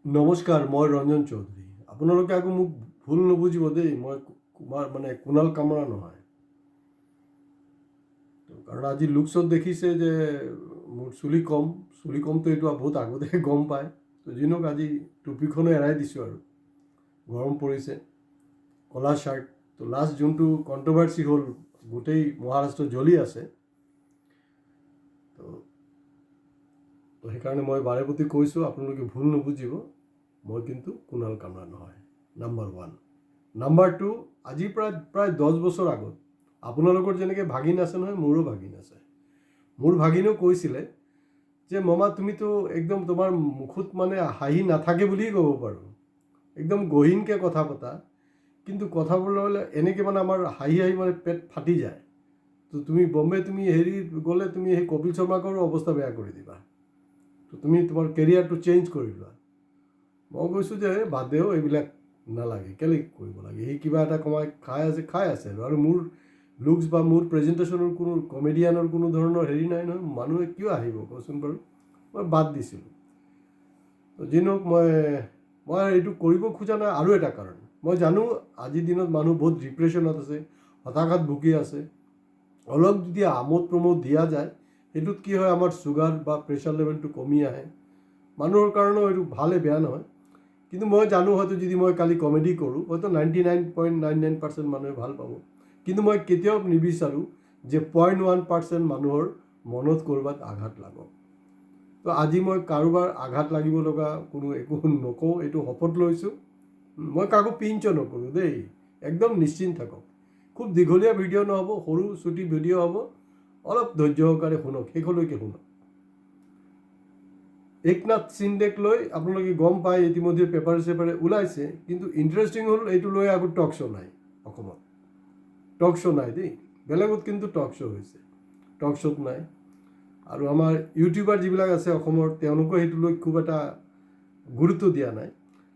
নমস্কাৰ, মই ৰঞ্জন চৌধুৰী। আপোনালোকে আকৌ মোক ভুল নুবুজিব দেই, মই কুণাল কামৰা নহয়। কাৰণ আজি লুকছত দেখিছে যে মোৰ চুলি কমটো এইটো বহুত আগতে গম পায়। তো যি নহওক আজি টুপিখনো এৰাই দিছোঁ আৰু গৰম পৰিছে, ক'লা শ্বাৰ্ট। তো লাষ্ট যোনটো কণ্ট্ৰভাৰ্চি হ'ল, গোটেই মহাৰাষ্ট্ৰ জ্বলি আছে। তো সেইকাৰণে মই বাৰে প্ৰতি কৈছোঁ, আপোনালোকে ভুল নুবুজিব, মই কিন্তু কুণাল কামৰা নহয়। নাম্বাৰ 1। নাম্বাৰ 2, আজিৰ প্ৰায় 10 বছৰ আগত আপোনালোকৰ যেনেকৈ ভাগিন আছে নহয়, মোৰো ভাগিন আছে। মোৰ ভাগিনেও কৈছিলে যে মামা তুমিতো একদম তোমাৰ মুখত হাঁহি নাথাকে বুলিয়ে ক'ব পাৰোঁ, একদম গহীনকৈ কথা পতা, কিন্তু কথাবোৰ হ'লে এনেকৈ আমাৰ হাঁহি পেট ফাটি যায়। তো তুমি বম্বে গ'লে তুমি সেই কপিল শৰ্মাকৰো অৱস্থা বেয়া কৰি দিবা। তো তুমি তোমাৰ কেৰিয়াৰটো চেঞ্জ কৰি লোৱা। মই কৈছোঁ যে বাদ দেও, এইবিলাক নালাগে, কেলৈ কৰিব লাগে। সি কিবা এটা খাই আছে আৰু মোৰ লুকছ বা মোৰ প্ৰেজেণ্টেশ্যনৰ কোনো কমেডিয়ানৰ কোনো ধৰণৰ নাই নহয়। মানুহে কিয় আহিব কচোন বাৰু। মই বাদ দিছিলোঁ। তো যি নহওক, মই এইটো কৰিব খোজা নাই আৰু এটা কাৰণ। মই জানো আজিৰ দিনত মানুহ বহুত ডিপ্ৰেশ্যনত আছে, হতাশাত ভুগি আছে। অলপ যদি আমোদ প্ৰমোদ দিয়া যায়, সেইটোত কি হয়, আমাৰ চুগাৰ বা প্ৰেছাৰ লেভেলটো কমি আহে। মানুহৰ কাৰণেও এইটো ভালে বেয়া নহয়। কিন্তু মই জানো হয়তো যদি মই কালি কমেডি কৰোঁ, হয়তো 99.99% মানুহে ভাল পাব। কিন্তু মই কেতিয়াও নিবিচাৰোঁ যে 0.1% মানুহৰ মনত ক'ৰবাত আঘাত লাগক। তো আজি মই কাৰোবাৰ আঘাত লাগিব লগা একো নকওঁ, এইটো শপত লৈছোঁ। মই কাকো পিঞ্চো নকৰোঁ দেই, একদম নিশ্চিন্ত থাকক। খুব দীঘলীয়া ভিডিঅ' নহ'ব, সৰু চুটি ভিডিঅ' হ'ব। অলপ ধৈৰ্য সহকাৰে শুনক, শেষলৈকে শুনক। একনাথ সিন্দেক লৈ আপোনালোকে গম পায়, ইতিমধ্যে পেপাৰে ওলাইছে। কিন্তু ইণ্টাৰেষ্টিং হ'ল, এইটো লৈ আকৌ টক শ্ব' নাই অসমত। টক শ্ব' নাই দেই, বেলেগত কিন্তু টক শ্ব' হৈছে, টক শ্ব'ত নাই। আৰু আমাৰ ইউটিউবাৰ যিবিলাক আছে অসমৰ, তেওঁলোকেও সেইটো লৈ খুব এটা গুৰুত্ব দিয়া নাই।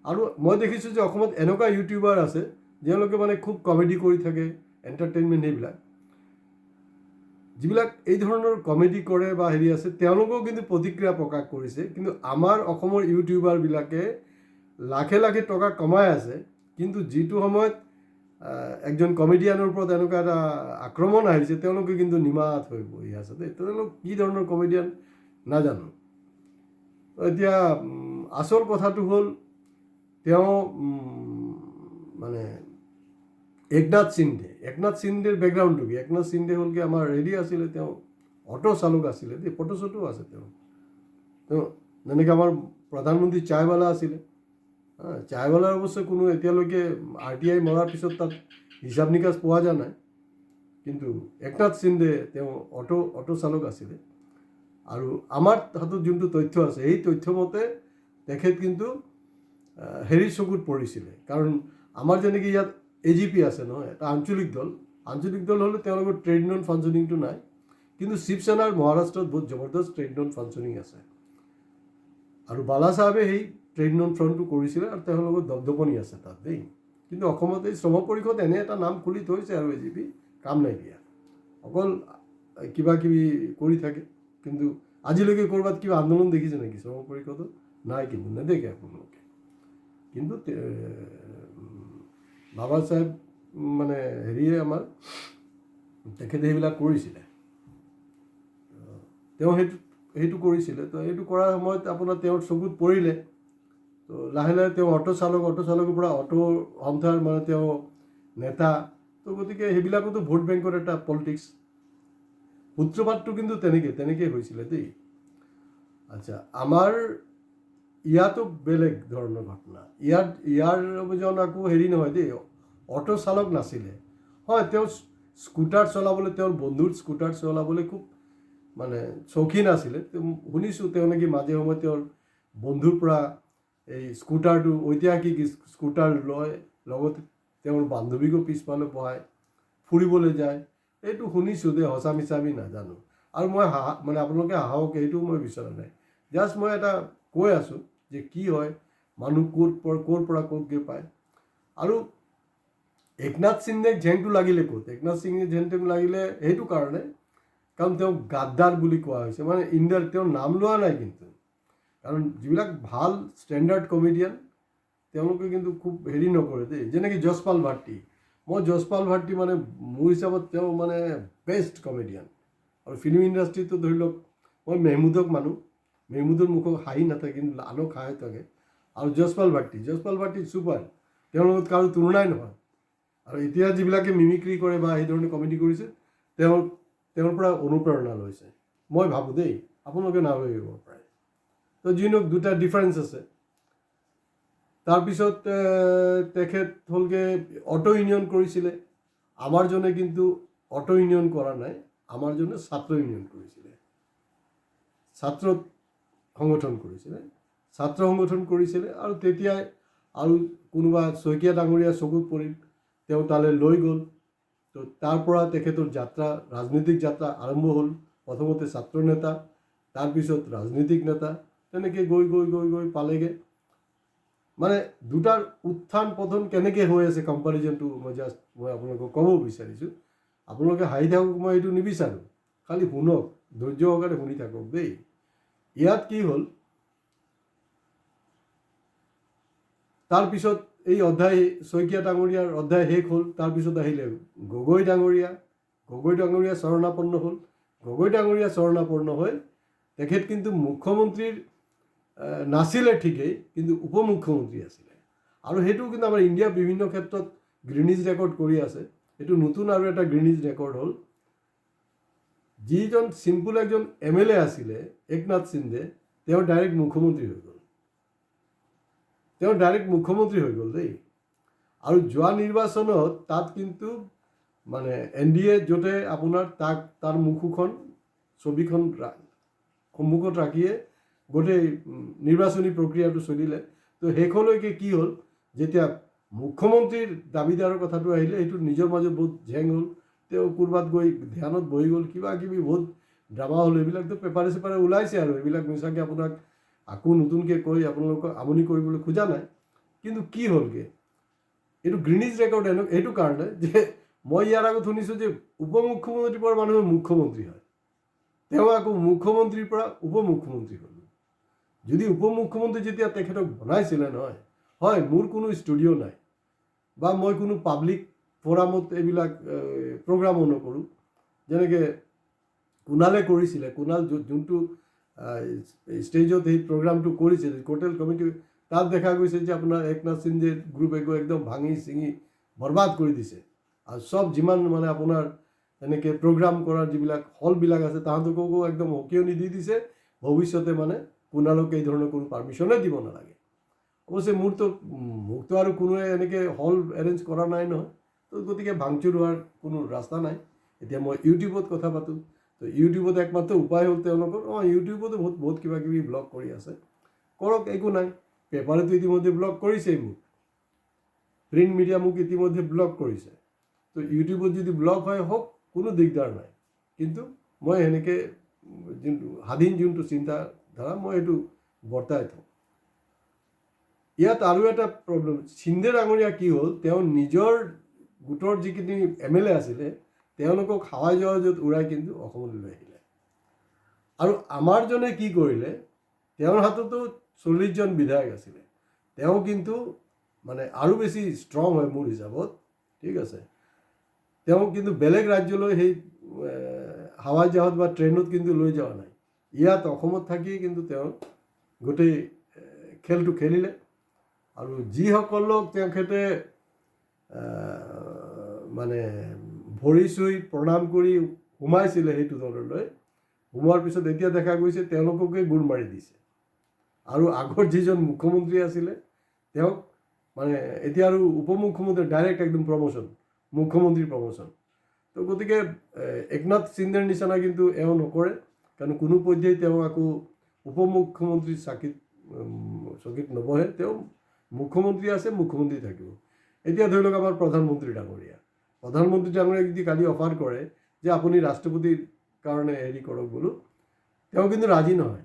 আৰু মই দেখিছোঁ যে অসমত এনেকুৱা ইউটিউবাৰ আছে, তেওঁলোকে খুব কমেডি কৰি থাকে, এণ্টাৰটেইনমেণ্ট সেইবিলাক। যিবিলাক এই ধৰণৰ কমেডি কৰে বা আছে, তেওঁলোকেও কিন্তু প্ৰতিক্ৰিয়া প্ৰকাশ কৰিছে। কিন্তু আমাৰ অসমৰ ইউটিউবাৰবিলাকে লাখে লাখে টকা কমাই আছে, কিন্তু যিটো সময়ত একজন কমেডিয়ানৰ ওপৰত এনেকুৱা এটা আক্ৰমণ আহিছে, তেওঁলোকে কিন্তু নিমাত হৈ বহি আছে দেই। তেওঁলোক কি ধৰণৰ কমেডিয়ান নাজানো। এতিয়া আচল কথাটো হ'ল, তেওঁ একনাথ সিন্দেৰ বেকগ্ৰাউণ্ডটো কি? একনাথ সিন্দে হ'ল কি, আমাৰ আছিলে, তেওঁ অটো চালক আছিলে দেই, ফটো চটো আছে তেওঁ যেনেকৈ আমাৰ প্ৰধানমন্ত্ৰী চায়বালা আছিলে। চায়বালাৰ অৱশ্যে কোনো এতিয়ালৈকে RTI মৰাৰ পিছত তাত হিচাপ নিকাচ পোৱা যোৱা নাই। কিন্তু একনাথ সিন্দে তেওঁ অটো চালক আছিলে। আৰু আমাৰ হাতত যোনটো তথ্য আছে, সেই তথ্যমতে তেখেত কিন্তু চকুত পৰিছিলে। কাৰণ আমাৰ যেনেকৈ ইয়াত AGP আছে নহয়, এটা আঞ্চলিক দল হ'লে তেওঁলোকৰ ট্ৰেড ইউনিয়ন ফাংচনিংটো নাই। কিন্তু শিৱসেনাৰ মহাৰাষ্ট্ৰত বহুত জবৰদস্ত ট্ৰেড ইউনিয়ন ফাংচনিং আছে। আৰু বালাচাহেবে সেই ট্ৰেড ইউনিয়ন ফ্ৰণ্টটো কৰিছিলে, আৰু তেওঁলোকৰ দপদপনি আছে তাত দেই। কিন্তু অসমত এই শ্ৰম পৰিষদ এনে এটা নাম খুলি থৈছে, আৰু AGP কাম নাই দিয়া, অকল কিবা কিবি কৰি থাকে। কিন্তু আজিলৈকে ক'ৰবাত কিবা আন্দোলন দেখিছে নেকি শ্ৰম পৰিষদত? নাই, কিন্তু নেদেখে আপোনালোকে। কিন্তু বাবা চাহেব আমাৰ তেখেতে সেইবিলাক কৰিছিলে, তেওঁ সেইটো কৰিছিলে। তো এইটো কৰাৰ সময়ত আপোনাৰ তেওঁৰ চকুত পৰিলে। তো লাহে লাহে তেওঁ অটো চালকৰ পৰা অটো সন্থাৰ তেওঁ নেতা। তো গতিকে সেইবিলাকতো ভোট বেংকৰ এটা পলিটিক্স। সূত্ৰপাতটো কিন্তু তেনেকৈ হৈছিলে দেই। আচ্ছা, আমাৰ ইয়াতো বেলেগ ধৰণৰ ঘটনা। ইয়াৰ আকৌ নহয় দেই, অটো চালক নাছিলে। হয়, তেওঁ স্কুটাৰ চলাবলৈ, তেওঁৰ বন্ধুৰ স্কুটাৰ চলাবলৈ খুব চৌখিন আছিলে। শুনিছোঁ তেওঁ নেকি মাজে সময়ে তেওঁৰ বন্ধুৰ পৰা এই স্কুটাৰটো, ঐতিহাসিক স্কুটাৰ লয়, লগতে তেওঁৰ বান্ধৱীকো পিছফালে বহাই ফুৰিবলৈ যায়। এইটো শুনিছোঁ দেই, সঁচা মিছা আমি নাজানো। আৰু মই আপোনালোকে হাঁহক এইটো মই বিচৰা নাই। জাষ্ট মই এটা কৈ আছোঁ যে কি হয়, মানুহ ক'ৰ পৰা ক'ত গৈ পায়। আৰু একনাথ সিন্দেক ঝেংটো লাগিলে ক'ত? একনাথ সিন্দেক ঝেংটো লাগিলে সেইটো কাৰণে, কাৰণ তেওঁক গাদ্দাৰ বুলি কোৱা হৈছে। ইণ্ডিয়াৰ, তেওঁৰ নাম লোৱা নাই, কিন্তু কাৰণ যিবিলাক ভাল ষ্টেণ্ডাৰ্ড কমেডিয়ান তেওঁলোকে কিন্তু খুব হেৰি নকৰে দেই, যেনেকৈ যশপাল ভাট্টি। মই যশপাল ভাট্টি মানে মোৰ হিচাপত তেওঁ মানে বেষ্ট কমেডিয়ান। আৰু ফিল্ম ইণ্ডাষ্ট্ৰিটো ধৰি লওক মই মেহমুদক মানো, মেহমুদৰ মুখত হাঁহি নাথাকে কিন্তু আনক হাঁহি থাকে। আৰু যশপাল ভাট্টি ছুপাৰ, তেওঁৰ লগত কাৰো তুলনাই নহয়। আৰু এতিয়া যিবিলাকে মিমিক্ৰি কৰে বা এই ধৰণে কমেডি কৰিছে তেওঁৰ পৰা অনুপ্ৰেৰণা লৈছে মই ভাবোঁ দেই, আপোনালোকে নাভাবিব পাৰে। তো যি নহওক দুটা ডিফাৰেঞ্চ আছে। তাৰপিছত তেখেত হ'লগৈ অটো ইউনিয়ন কৰিছিলে। আমাৰ জনে কিন্তু অটো ইউনিয়ন কৰা নাই, আমাৰ জনে ছাত্ৰ ইউনিয়ন কৰিছিলে, ছাত্ৰ সংগঠন কৰিছিলে। আৰু তেতিয়াই আৰু কোনোবা শইকীয়া ডাঙৰীয়া চকুত পৰিল, তেওঁ তালৈ লৈ গ'ল। তো তাৰ পৰা তেখেতৰ যাত্ৰা, ৰাজনৈতিক যাত্ৰা আৰম্ভ হ'ল। প্ৰথমতে ছাত্ৰ নেতা, তাৰপিছত ৰাজনৈতিক নেতা, তেনেকৈ গৈ পালেগৈ। মানে দুটাৰ উত্থান পতন কেনেকৈ হৈ আছে কম্পেৰিজনটো মই আপোনালোকক ক'ব বিচাৰিছোঁ। আপোনালোকে হাঁহি থাকক, মই এইটো নিবিচাৰোঁ, খালি শুনক, ধৈৰ্য সহকাৰে শুনি থাকক দেই। ইয়াত কি হ'ল, তাৰপিছত এই অধ্যায় শইকীয়া ডাঙৰীয়াৰ অধ্যায় শেষ হ'ল। তাৰপিছত আহিলে গগৈ ডাঙৰীয়া শৰণাপন্ন হ'ল। গগৈ ডাঙৰীয়া শৰণাপন্ন হৈ তেখেত কিন্তু মুখ্যমন্ত্ৰীৰ নাছিলে ঠিকেই, কিন্তু উপ মুখ্যমন্ত্ৰী আছিলে। আৰু সেইটো কিন্তু আমাৰ ইণ্ডিয়া বিভিন্ন ক্ষেত্ৰত গ্ৰীনিজ ৰেকৰ্ড কৰি আছে। এইটো নতুন আৰু এটা গ্ৰীনিজ ৰেকৰ্ড হ'ল, যিজন চিম্পুল একজন MLA আছিলে একনাথ সিন্ধে, তেওঁ ডাইৰেক্ট মুখ্যমন্ত্ৰী হৈ গ'ল দেই। আৰু যোৱা নিৰ্বাচনত তাত কিন্তু মানে NDA য'তে আপোনাৰ তাৰ ছবিখন সন্মুখত ৰাখিয়ে গোটেই নিৰ্বাচনী প্ৰক্ৰিয়াটো চলিলে। তো শেষলৈকে কি হ'ল, যেতিয়া মুখ্যমন্ত্ৰীৰ দাবীদাৰৰ কথাটো আহিলে, সেইটো নিজৰ মাজত বহুত ঝেং হ'ল। তেওঁ ক'ৰবাত গৈ ধ্যানত বহি গ'ল, কিবা কিবি বহুত ড্ৰামা হ'ল। এইবিলাকতো পেপাৰে চেপাৰে ওলাইছে, আৰু এইবিলাক মিছাকৈ আপোনাক আকৌ নতুনকৈ কৈ আপোনালোকক আমনি কৰিবলৈ খোজা নাই। কিন্তু কি হ'লগৈ, এইটো গ্ৰীনিজ ৰেকৰ্ড এইটো কাৰণে যে মই ইয়াৰ আগত শুনিছোঁ যে উপ মুখ্যমন্ত্ৰীৰ পৰা মানুহে মুখ্যমন্ত্ৰী হয়, তেওঁ আকৌ মুখ্যমন্ত্ৰীৰ পৰা উপ মুখ্যমন্ত্ৰী হ'ল। যদি উপ মুখ্যমন্ত্ৰী যেতিয়া তেখেতক বনাইছিলে নহয়, হয় মোৰ কোনো ষ্টুডিঅ' নাই বা মই কোনো পাব্লিক ফোৰামত এইবিলাক প্ৰগ্ৰামো নকৰোঁ, যেনেকৈ কুণালে কৰিছিলে। কুণাল যোনটো ষ্টেজত সেই প্ৰগ্ৰামটো কৰিছিল, হোটেল কমিটি, তাত দেখা গৈছে যে আপোনাৰ একনাথ সিন্ধেৰ গ্ৰুপে গৈ একদম ভাঙি চিঙি বৰবাদ কৰি দিছে। আৰু চব যিমান মানে আপোনাৰ এনেকৈ প্ৰগ্ৰাম কৰাৰ যিবিলাক হলবিলাক আছে, তাহাঁতকো একদম সকিয়নি দি দিছে, ভৱিষ্যতে মানে কুণালক এই ধৰণৰ কোনো পাৰ্মিশ্যনে দিব নালাগে। অৱশ্যে মোকতো আৰু কোনোৱে এনেকৈ হল এৰেঞ্জ কৰা নাই নহয়, তো গতিকে ভাঙচুৰ হোৱাৰ কোনো ৰাস্তা নাই। এতিয়া মই ইউটিউবত কথা পাতোঁ, তো ইউটিউবত একমাত্ৰ উপায় হ'ল তেওঁলোকৰ, ইউটিউবতো বহুত কিবা কিবি ব্লগ কৰি আছে, কৰক, একো নাই। পেপাৰেতো ইতিমধ্যে ব্লগ কৰিছেই, মোক প্ৰিণ্ট মিডিয়া মোক ইতিমধ্যে ব্লগ কৰিছে। তো ইউটিউবত যদি ব্লগ হয় হওক, কোনো দিগদাৰ নাই। কিন্তু মই সেনেকৈ যোনটো চিন্তাধাৰা মই এইটো বৰ্তাই থওঁ। ইয়াত আৰু এটা প্ৰব্লেম, সিন্ধে ডাঙৰীয়া কি হ'ল, তেওঁ নিজৰ গোটৰ যিখিনি MLA আছিলে তেওঁলোকক হাৱাই জাহাজত উৰাই কিন্তু অসমলৈ লৈ আহিলে। আৰু আমাৰ জনে কি কৰিলে, তেওঁৰ হাততো 40জন বিধায়ক আছিলে, তেওঁ কিন্তু মানে আৰু বেছি ষ্ট্ৰং হয় মোৰ হিচাপত, ঠিক আছে। তেওঁ কিন্তু বেলেগ ৰাজ্যলৈ সেই হাৱাই জাহাজ বা ট্ৰেইনত কিন্তু লৈ যোৱা নাই, ইয়াত অসমত থাকিয়ে কিন্তু তেওঁ গোটেই খেলটো খেলিলে। আৰু যিসকলক তেখেতে মানে ভৰি চুই প্ৰণাম কৰি সোমাইছিলে সেইটো দললৈ, সোমোৱাৰ পিছত এতিয়া দেখা গৈছে তেওঁলোককে গুৰ মাৰি দিছে। আৰু আগৰ যিজন মুখ্যমন্ত্ৰী আছিলে তেওঁক মানে এতিয়া আৰু উপ মুখ্যমন্ত্ৰী ডাইৰেক্ট একদম মুখ্যমন্ত্ৰীৰ প্ৰমোশ্যন। তো গতিকে একনাথ সিন্ধেৰ নিচিনা কিন্তু এওঁ নকৰে, কাৰণ কোনো পৰ্যায়ে তেওঁ আকৌ উপ মুখ্যমন্ত্ৰীৰ চকীত নবহে, তেওঁ মুখ্যমন্ত্ৰী আছে, মুখ্যমন্ত্ৰী থাকিব। এতিয়া ধৰি লওক আমাৰ প্ৰধানমন্ত্ৰী ডাঙৰীয়াক যদি কালি অফাৰ কৰে যে আপুনি ৰাষ্ট্ৰপতিৰ কাৰণে হেৰি কৰক বোলো, তেওঁ কিন্তু ৰাজি নহয়,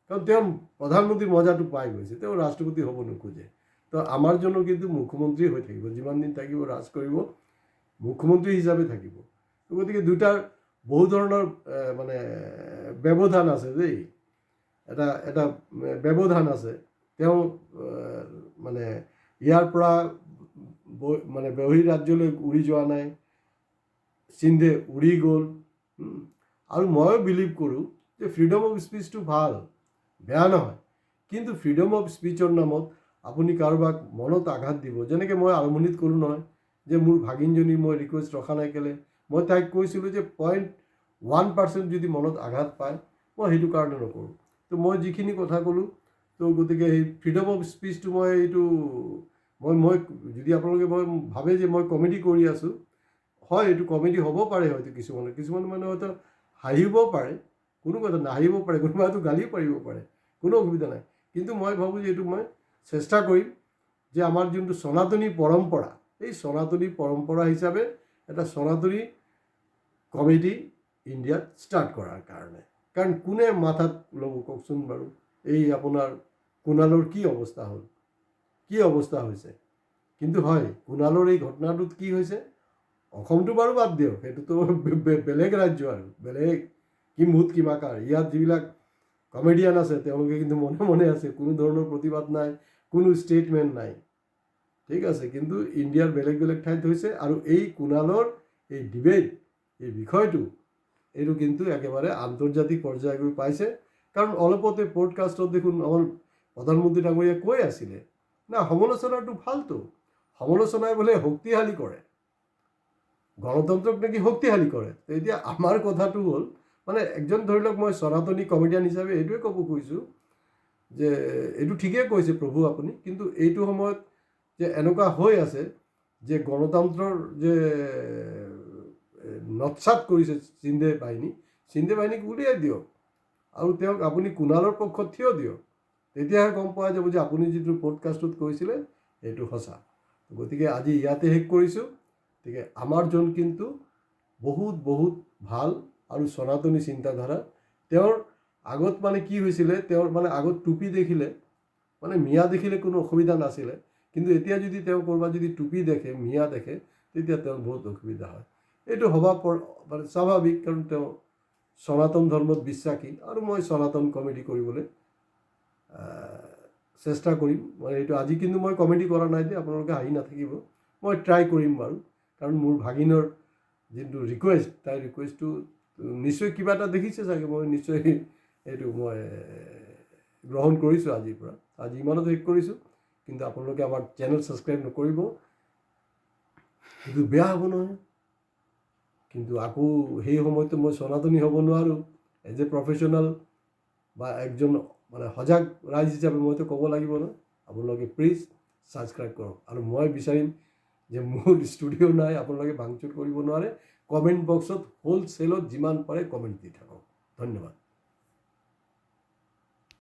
কাৰণ তেওঁ প্ৰধানমন্ত্ৰীৰ মজাটো পাই গৈছে, তেওঁ ৰাষ্ট্ৰপতি হ'ব নোখোজে। তো আমাৰ জনো কিন্তু মুখ্যমন্ত্ৰী হৈ থাকিব, যিমান দিন থাকিব ৰাজ কৰিব, মুখ্যমন্ত্ৰী হিচাপে থাকিব। গতিকে দুটাৰ বহু ধৰণৰ মানে ব্যৱধান আছে দেই। এটা ব্যৱধান আছে। তেওঁ মানে ইয়াৰ পৰা মানে বহিৰাজ্যলৈ উৰি যোৱা নাই, সিন্ধে উৰি গ'ল। আৰু ময়ো বিলিভ কৰোঁ যে ফ্ৰীডম অফ স্পীচটো ভাল, বেয়া নহয়, কিন্তু ফ্ৰীডম অফ স্পীচৰ নামত আপুনি কাৰোবাক মনত আঘাত দিব। যেনেকৈ মই আৰম্ভণিত ক'লোঁ নহয় যে মোৰ ভাগিনজনী মই ৰিকুৱেষ্ট ৰখা নাই কেলে, মই তাইক কৈছিলোঁ যে 0.1% যদি মনত আঘাত পায় মই সেইটো কাৰণে নকৰোঁ। তো মই যিখিনি কথা ক'লোঁ, তো গতিকে সেই ফ্ৰীডম অফ স্পীচটো মই এইটো মই যদি আপোনালোকে ভাবে যে মই কমেডি কৰি আছোঁ, হয় এইটো কমেডি হ'ব পাৰে হয়তো কিছুমান মানে হয়তো হাঁহিব পাৰে, কোনো কথা নাহাঁহিব পাৰে, কোনোবাইতো গালিও পাৰিব পাৰে, কোনো অসুবিধা নাই। কিন্তু মই ভাবোঁ যে এইটো মই চেষ্টা কৰিম যে আমাৰ যোনটো সনাতনী পৰম্পৰা, এই সনাতনী পৰম্পৰা হিচাপে এটা সনাতনী কমেডি ইণ্ডিয়াত ষ্টাৰ্ট কৰাৰ কাৰণে। কাৰণ কোনে মাথাত ল'ব কওকচোন বাৰু, এই আপোনাৰ কুণালৰ কি অৱস্থা হ'ল, কি অৱস্থা হৈছে। কিন্তু হয়, কুণালৰ এই ঘটনাটোত কি হৈছে, অসমটো বাৰু বাদ দিয়ক, সেইটোতো বেলেগ ৰাজ্য আৰু বেলেগ কি মুঠ কিমাকাৰ। ইয়াত যিবিলাক কমেডিয়ান আছে তেওঁলোকে কিন্তু মনে মনে আছে, কোনো ধৰণৰ প্ৰতিবাদ নাই, কোনো ষ্টেটমেণ্ট নাই, ঠিক আছে। কিন্তু ইণ্ডিয়াৰ বেলেগ বেলেগ ঠাইত হৈছে। আৰু এই কুণালৰ এই ডিবেট, এই বিষয়টো, এইটো কিন্তু একেবাৰে আন্তৰ্জাতিক পৰ্যায় গৈ পাইছে। কাৰণ অলপতে পডকাষ্টত দেখোন আমাৰ প্ৰধানমন্ত্ৰী ডাঙৰীয়াই কৈ আছিলে না, সমালোচনাটো ভালতো, সমালোচনাই বোলে শক্তিশালী কৰে, গণতন্ত্ৰক নেকি শক্তিশালী কৰে। এতিয়া আমাৰ কথাটো হ'ল মানে একজন ধৰি লওক মই সনাতনী কমেডিয়ান হিচাপে এইটোৱে ক'ব খুজিছোঁ যে এইটো ঠিকেই কৈছে প্ৰভু আপুনি, কিন্তু এইটো সময়ত যে এনেকুৱা হৈ আছে যে গণতন্ত্ৰৰ যে নৎসাত কৰিছে সিন্ধে বাহিনীক উলিয়াই দিয়ক আৰু তেওঁক আপুনি কুণালৰ পক্ষত থিয় দিয়ক, তেতিয়াহে গম পোৱা যাব যে আপুনি যিটো পডকাষ্টত কৈছিলে এইটো সঁচা। গতিকে আজি ইয়াতে শেষ কৰিছোঁ। গতিকে আমাৰজন কিন্তু বহুত বহুত ভাল আৰু সনাতনী চিন্তাধাৰা। তেওঁৰ আগত মানে কি হৈছিলে, তেওঁৰ মানে আগত টুপি দেখিলে মানে মিয়া দেখিলে কোনো অসুবিধা নাছিলে, কিন্তু এতিয়া যদি তেওঁ ক'ৰবাত যদি টুপি দেখে, মিয়া দেখে, তেতিয়া তেওঁৰ বহুত অসুবিধা হয়। এইটো মানে স্বাভাৱিক, কাৰণ তেওঁ সনাতন ধৰ্মত বিশ্বাসী আৰু মই সনাতন কমেডি কৰিবলৈ চেষ্টা কৰিম। মানে এইটো আজি কিন্তু মই কমেডি কৰা নাই যে আপোনালোকে হাঁহি নাথাকিব, মই ট্ৰাই কৰিম বাৰু। কাৰণ মোৰ ভাগিনৰ যোনটো ৰিকুৱেষ্ট, তাই ৰিকুৱেষ্টটো নিশ্চয় কিবা এটা দেখিছে চাগে, মই নিশ্চয় এইটো মই গ্ৰহণ কৰিছোঁ আজিৰ পৰা। আজি ইমানত শেষ কৰিছোঁ। কিন্তু আপোনালোকে আমাৰ চেনেল ছাবস্ক্ৰাইব নকৰিব, কিন্তু বেয়া হ'ব নহয়। কিন্তু আকৌ সেই সময়তো মই সনাতনী হ'ব নোৱাৰোঁ। এজ এ প্ৰফেশ্যনেল বা একজন মানে সজাগ ৰাইজ হিচাপে মইতো ক'ব লাগিব নহয়। আপোনালোকে প্লিজ ছাবস্ক্ৰাইব কৰক। আৰু মই বিচাৰিম যে মোৰ ষ্টুডিঅ' নাই, আপোনালোকে ভাংচুৰ কৰিব নোৱাৰে। কমেণ্ট বক্সত হ'লচেলত যিমান পাৰে কমেণ্ট দি থাকক। ধন্যবাদ।